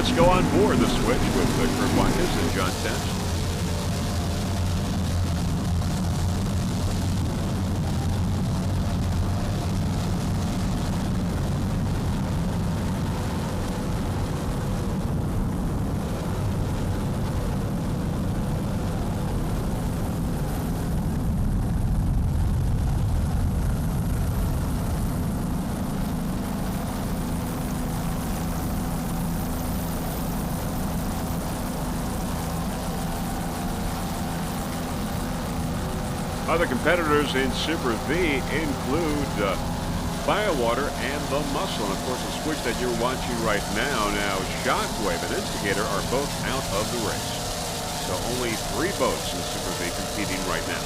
Let's go on board the Switch with Kurt Watkins and John Tents. Other competitors in Super V include Firewater and the Muscle. And of course, the Switch that you're watching right now, Shockwave and Instigator are both out of the race. So only 3 boats in Super V competing right now.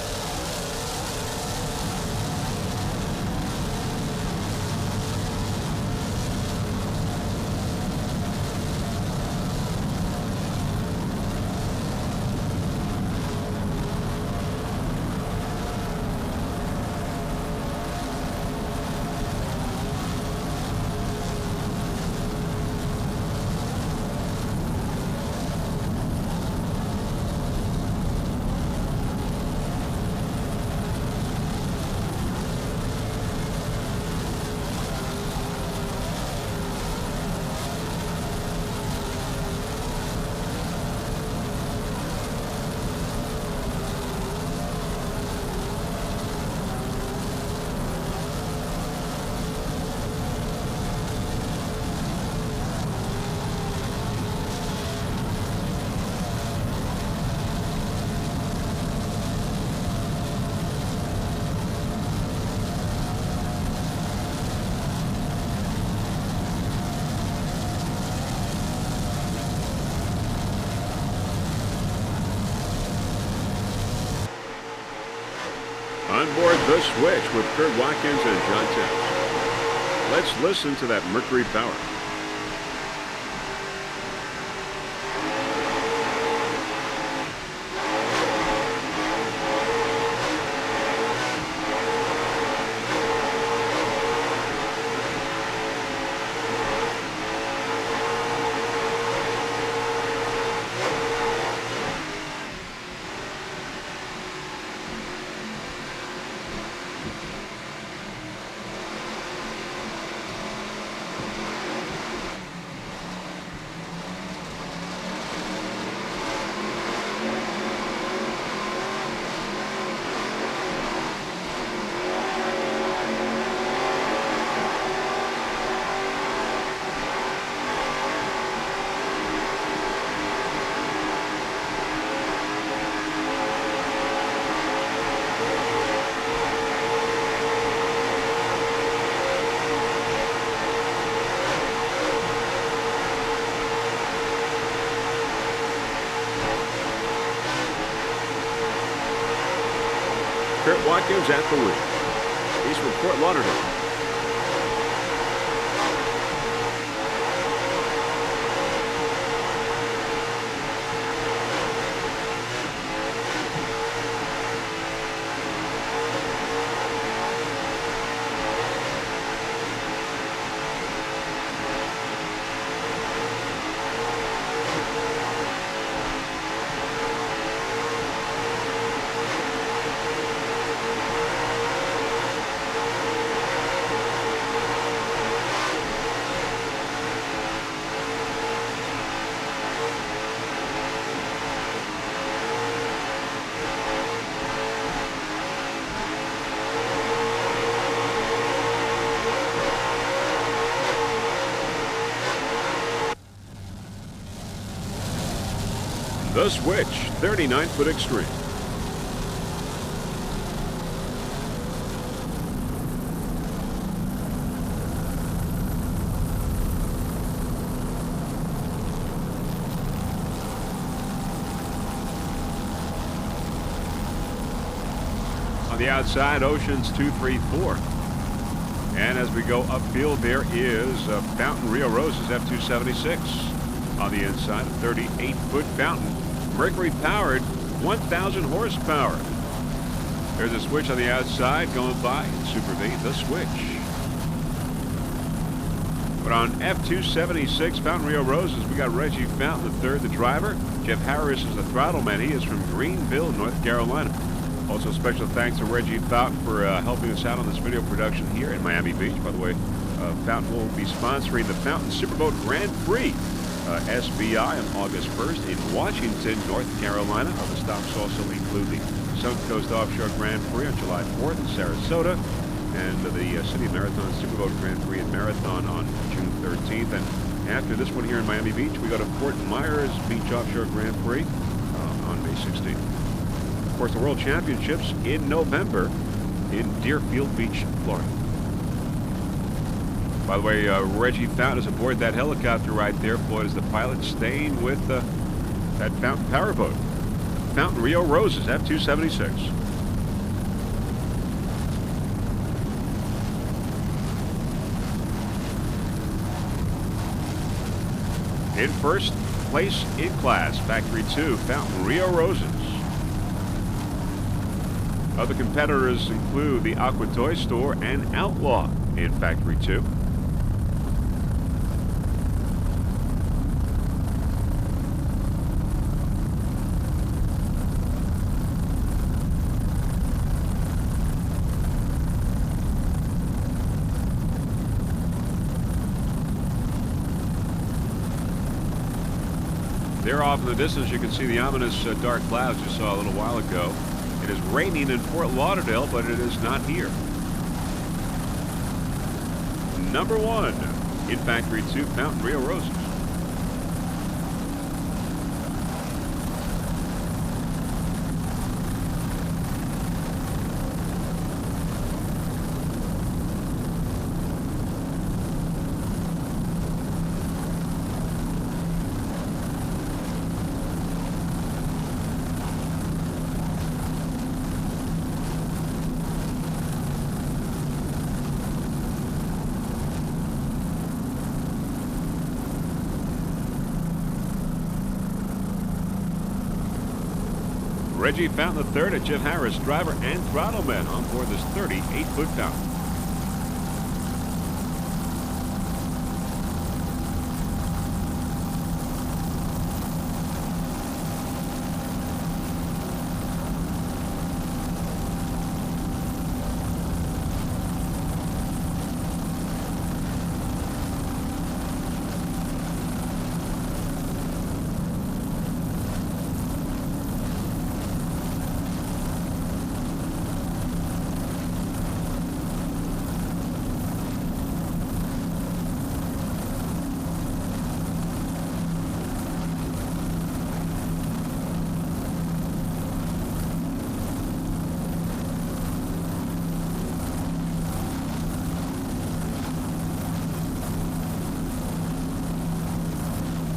On board the Switch with Kurt Watkins and John Tents. Let's listen to that Mercury power. Kurt Watkins at the wheel. He's from Fort Lauderdale. The Switch 39-foot Extreme. On the outside, Oceans 2, 3, 4. And as we go upfield, there is Fountain Rio Roses F276. On the inside, a 38-foot Fountain. Mercury powered, 1,000 horsepower. There's a Switch on the outside going by. Super V, the Switch. But on F276 Fountain Rio Roses, we got Reggie Fountain III, the driver. Jeff Harris is the throttle man. He is from Greenville, North Carolina. Also, special thanks to Reggie Fountain for helping us out on this video production here in Miami Beach. By the way, Fountain will be sponsoring the Fountain Superboat Grand Prix, SBI, on August 1st in Washington, North Carolina. The stops also include the Sunken Coast Offshore Grand Prix on July 4th in Sarasota, and the City Marathon Superboat Grand Prix in Marathon on June 13th. And after this one here in Miami Beach, we go to Fort Myers Beach Offshore Grand Prix on May 16th. Of course, the World Championships in November in Deerfield Beach, Florida. By the way, Reggie Fountain is aboard that helicopter right there. Floyd is the pilot, staying with that Fountain Powerboat. Fountain Rio Roses, F276. In first place in class, Factory 2, Fountain Rio Roses. Other competitors include the Aqua Toy Store and Outlaw in Factory 2. There off in the distance, you can see the ominous dark clouds you saw a little while ago. It is raining in Fort Lauderdale, but it is not here. Number 1 in Factory 2, Fountain Rio Roses. Reggie Fountain III at Jeff Harris, driver and throttle man on board this 38-foot fountain.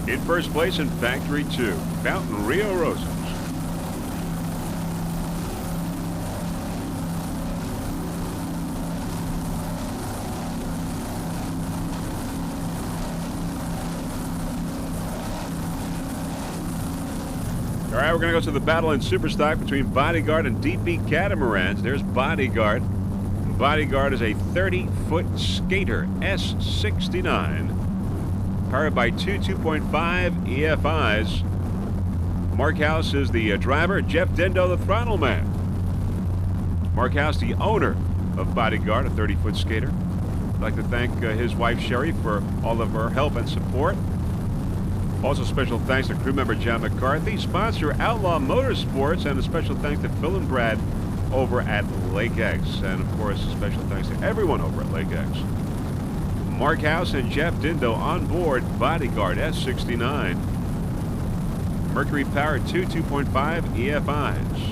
In first place in Factory 2, Fountain Rio Roses. All right, we're going to go to the battle in Superstock between Bodyguard and DP Catamarans. There's Bodyguard. Bodyguard is a 30-foot skater, S69. Powered by two 2.5 EFIs. Mark House is the driver. Jeff Dendo, the throttle man. Mark House, the owner of Bodyguard, a 30-foot skater. I'd like to thank his wife, Sherry, for all of her help and support. Also, special thanks to crew member John McCarthy, sponsor Outlaw Motorsports, and a special thanks to Phil and Brad over at Lake X. And, of course, a special thanks to everyone over at Lake X. Mark House and Jeff Dendo on board Bodyguard S69. Mercury-powered 2.5 EFIs.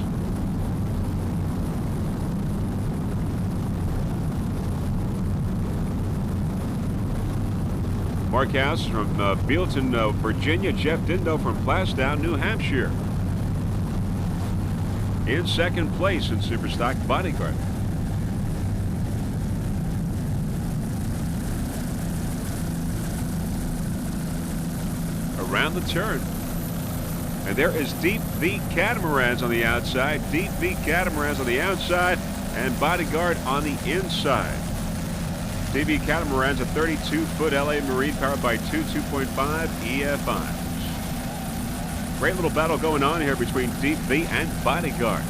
Mark House from Bealton, Virginia. Jeff Dendo from Plastown, New Hampshire. In second place in Superstock, Bodyguard. Around the turn. And there is Deep V Catamarans on the outside. Deep V Catamarans on the outside and Bodyguard on the inside. DB Catamaran's a 32-foot LA Marine powered by two 2.5 EFIs. Great little battle going on here between Deep V and Bodyguard.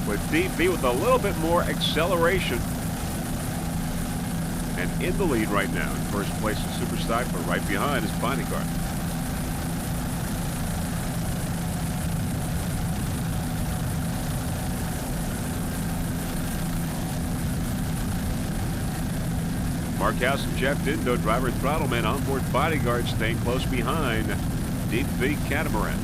With Deep V with a little bit more acceleration. And in the lead right now. In first place is Superstock, but right behind is Bodyguard. Mark House and Jeff Dindo, driver and throttle man, onboard Bodyguard, staying close behind Deep V Catamarans.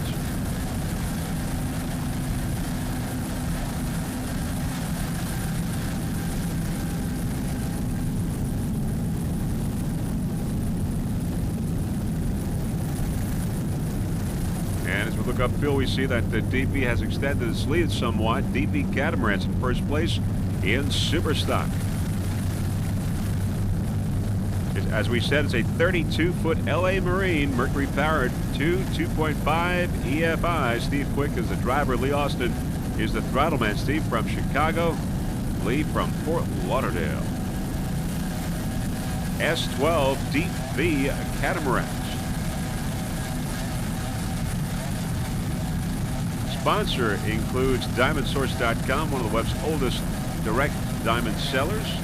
And as we look upfield, we see that the DP has extended its lead somewhat. DP Catamarans in first place in Superstock. As we said, it's a 32-foot LA Marine, Mercury powered, two 2.5 EFI. Steve Quick is the driver. Lee Austin is the throttle man. Steve from Chicago, Lee from Fort Lauderdale. S12 Deep V Catamarans. Sponsor includes DiamondSource.com, one of the web's oldest direct diamond sellers.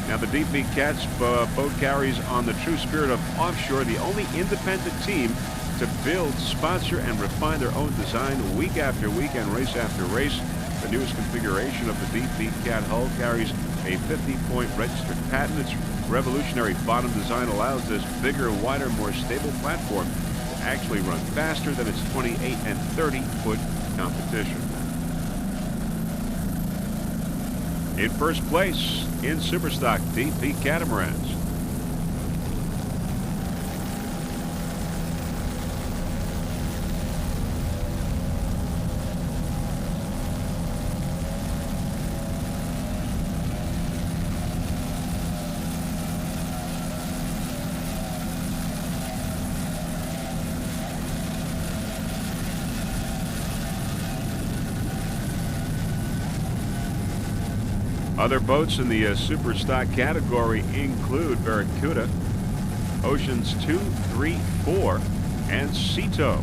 Now, the Deep V Cats boat carries on the true spirit of Offshore, the only independent team to build, sponsor, and refine their own design week after week and race after race. The newest configuration of the Deep V Cat hull carries a 50-point registered patent. Its revolutionary bottom design allows this bigger, wider, more stable platform to actually run faster than its 28 and 30-foot competition. In first place in Superstock, Deep V Catamarans. Other boats in the Superstock category include Barracuda, Oceans 2, 3, 4, and Cito.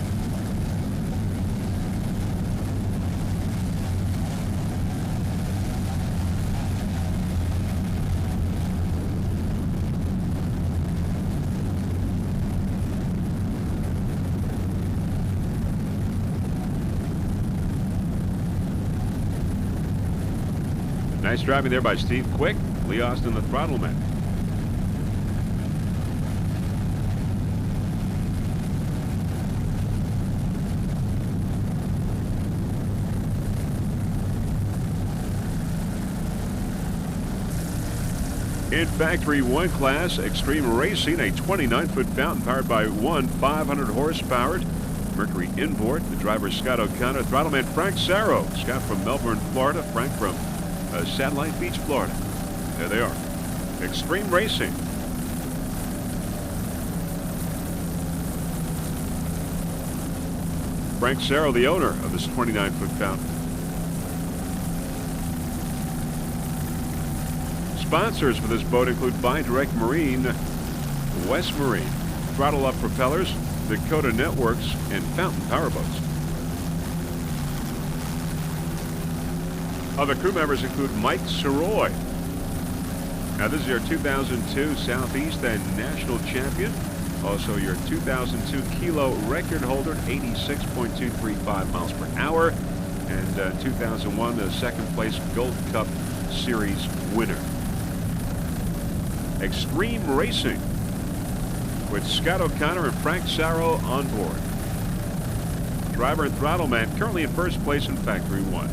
Nice driving there by Steve Quick. Lee Austin, the throttle man. In Factory 1 class, Extreme Racing, a 29-foot fountain powered by one 500 horsepower Mercury inboard. The driver Scott O'Connor, throttle man Frank Sarro. Scott from Melbourne, Florida. Frank from Satellite Beach, Florida. There they are. Extreme Racing. Frank Sarro, the owner of this 29-foot fountain. Sponsors for this boat include Buy Direct Marine, West Marine, Throttle Up Propellers, Dakota Networks, and Fountain Powerboats. Other crew members include Mike Soroy. Now, this is your 2002 Southeast and National Champion. Also, your 2002 Kilo record holder, 86.235 miles per hour. And 2001, the second place Gold Cup Series winner. Extreme Racing with Scott O'Connor and Frank Sarro on board. Driver and throttle man currently in first place in Factory 1.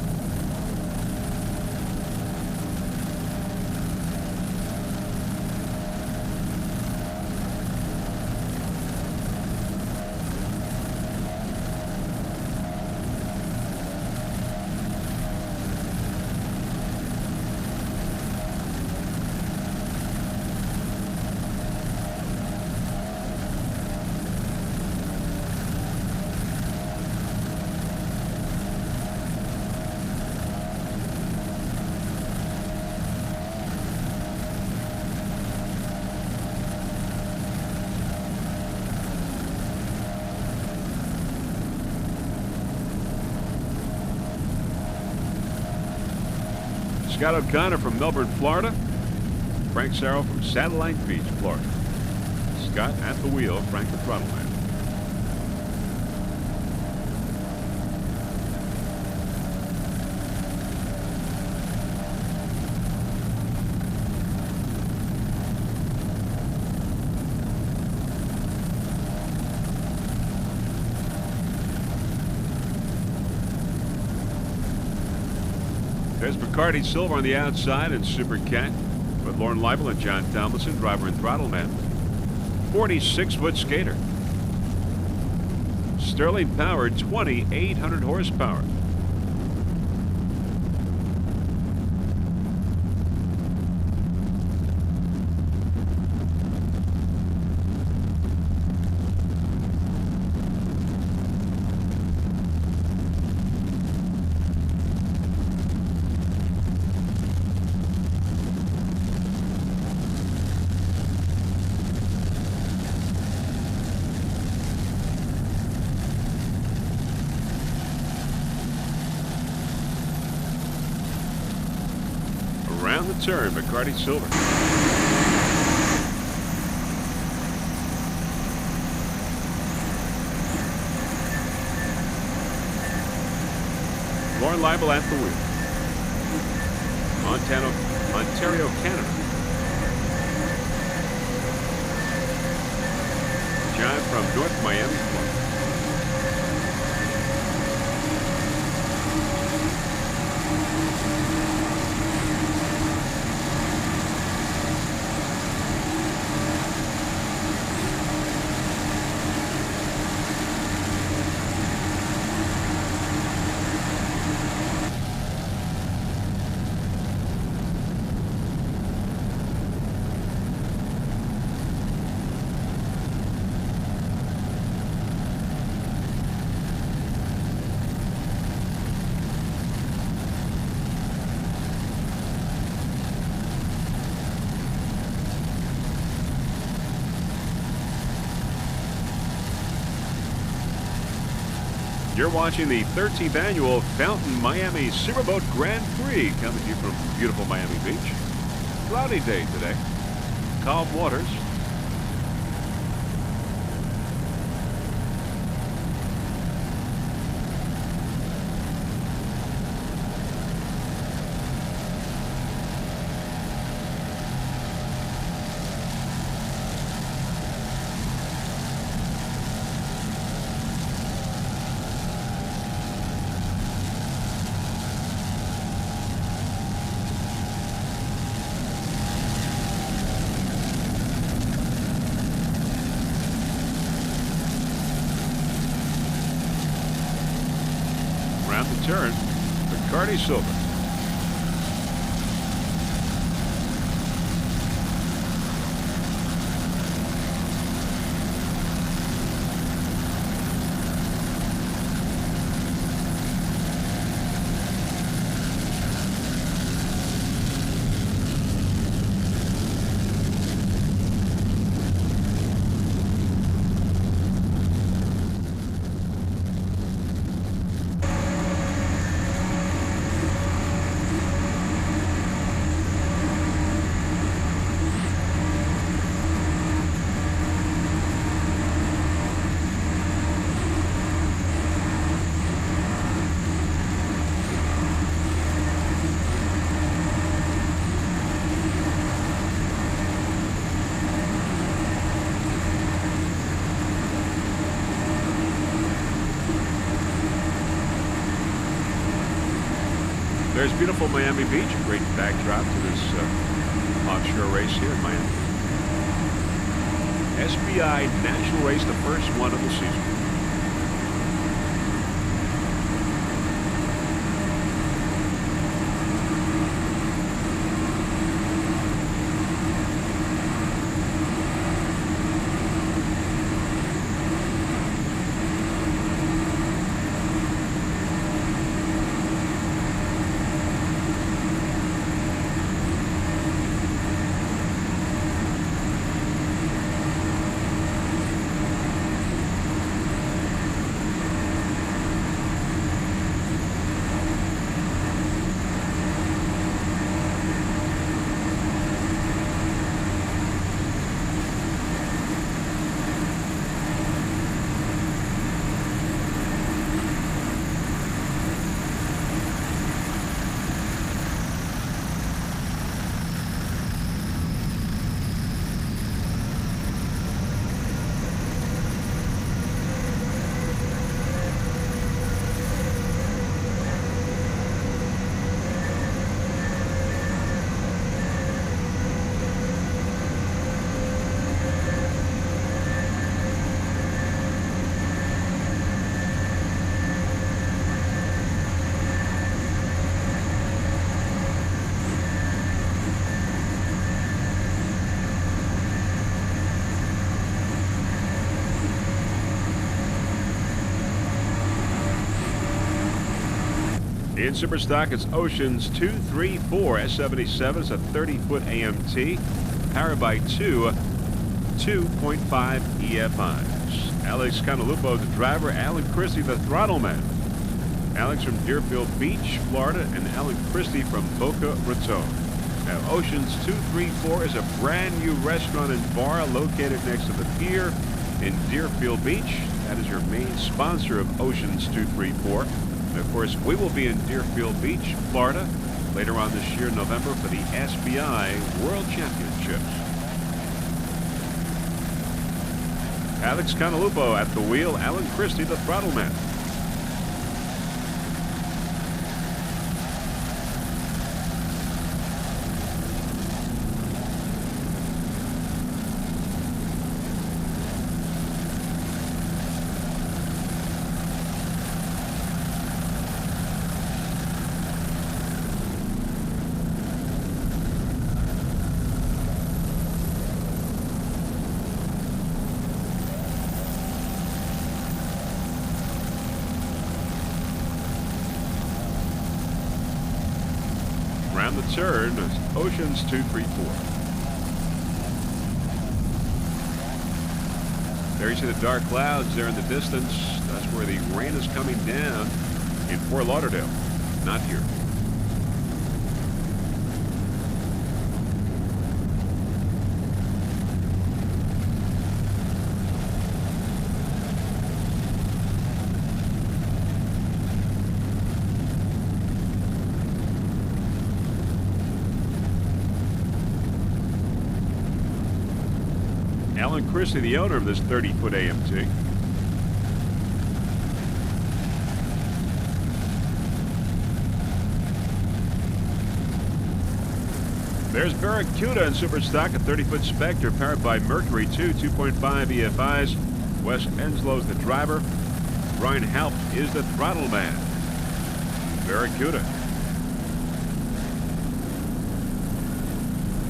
Scott O'Connor from Melbourne, Florida. Frank Sarro from Satellite Beach, Florida. Scott at the wheel, Frank the throttle man. There's Bacardi Silver on the outside and Super Cat with Lauren Leibel and John Tomlinson, driver and throttle man. 46-foot skater. Sterling powered, 2,800 horsepower. Around the turn, Bacardi Silver. Lauren Leibel at the wheel. Ontario, Canada. John from North Miami, Florida. You're watching the 13th annual Fountain Miami Superboat Grand Prix, coming to you from beautiful Miami Beach. Cloudy day today. Calm waters. Around the turn, Bacardi Silver. There's beautiful Miami Beach, a great backdrop to this offshore race here in Miami. SBI National Race, the first one of the season. In super stock, it's Oceans 234 S77. It's a 30-foot AMT, powered by two 2.5 EFIs. Alex Canalupo, the driver. Alan Christie, the throttle man. Alex from Deerfield Beach, Florida, and Alan Christie from Boca Raton. Now, Oceans 234 is a brand new restaurant and bar located next to the pier in Deerfield Beach. That is your main sponsor of Oceans 234. And of course, we will be in Deerfield Beach, Florida, later on this year, November, for the SBI World Championships. Alex Canalupo at the wheel, Alan Christie, the throttle man. Around the turn, Oceans 234. There you see the dark clouds there in the distance. That's where the rain is coming down in Fort Lauderdale, not here. Alan Christie, the owner of this 30-foot AMT. There's Barracuda in super stock, a 30-foot Spectre powered by Mercury 2.5 EFIs. Wes Enslow's the driver. Brian Haupt is the throttle man. Barracuda.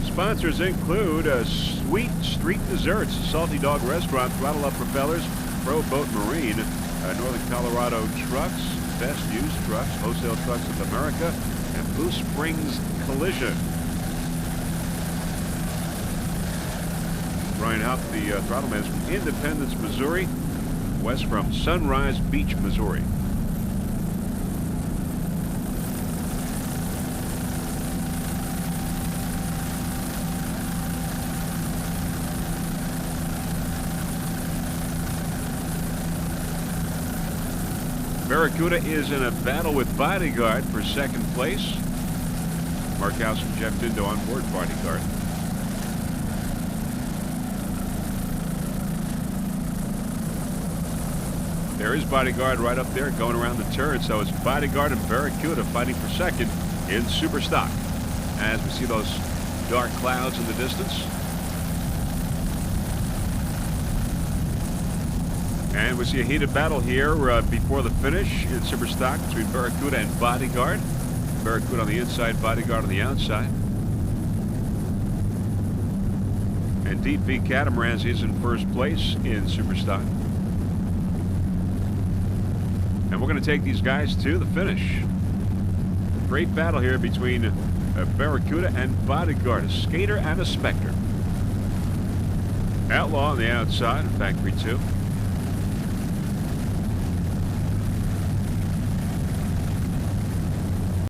Sponsors include Sweet Street Desserts, Salty Dog Restaurant, Throttle Up Propellers, Powerboat Marine, Northern Colorado Trucks, Best Used Trucks, Wholesale Trucks of America, and Blue Springs Collision. Brian Haupt, the throttle man, is from Independence, Missouri. West from Sunrise Beach, Missouri. Barracuda is in a battle with Bodyguard for second place. Mark House and Jeff Dindo on board Bodyguard. There is Bodyguard right up there going around the turn. So it's Bodyguard and Barracuda fighting for second in super stock. As we see those dark clouds in the distance. And we see a heated battle here before the finish in super stock between Barracuda and Bodyguard. Barracuda on the inside, Bodyguard on the outside. And Deep V Catamarans is in first place in super stock. And we're going to take these guys to the finish. Great battle here between Barracuda and Bodyguard, a Skater and a Spectre. Outlaw on the outside, Factory 2.